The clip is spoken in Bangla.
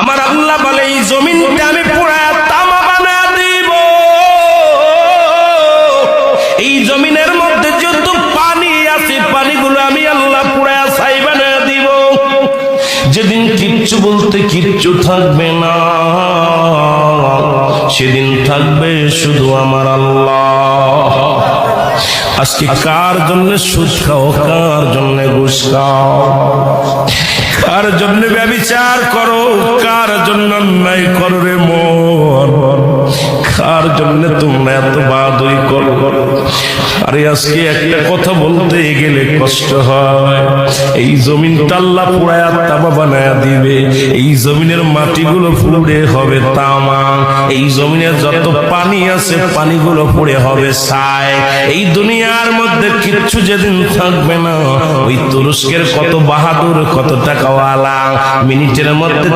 আমার আল্লাহ বলে এই জমিনটা আমি পুরায়া তামা বানায়া দিব। এই জমিনের মধ্যে যত পানি আছে পানিগুলো আমি আল্লাহ পুরায়া ছাই বানায়া দিব। যেদিন কিচ্ছু বলতে কিচ্ছু থাকবে না, সেদিন থাকবে শুধু আমার আল্লাহ। আজকে কার জন্য সুদ খাও, কার জন্য ঘুষ খাও, কার জন্য ব্যভিচার করো, কার জন্য অন্যায় করো রে মন, কার জন্য তোমরা এত বাদই করো। আরে আজকে একটা কথা বলতে গেলে কষ্ট হয়। এই জমিনটা আল্লাহ পুরায়া তামা বানায়া দিবে। এই জমিনের মাটিগুলো পুড়ে হবে তামা। এই জমিনের যত পানি আছে পানিগুলো পুড়ে হবে ছাই। এই দুনিয়ার মধ্যে কিচ্ছু যেদিন থাকবে না, ওই তুরস্কের কত বাহাদুর, কত টাকাওয়ালা মিনিটের মধ্যে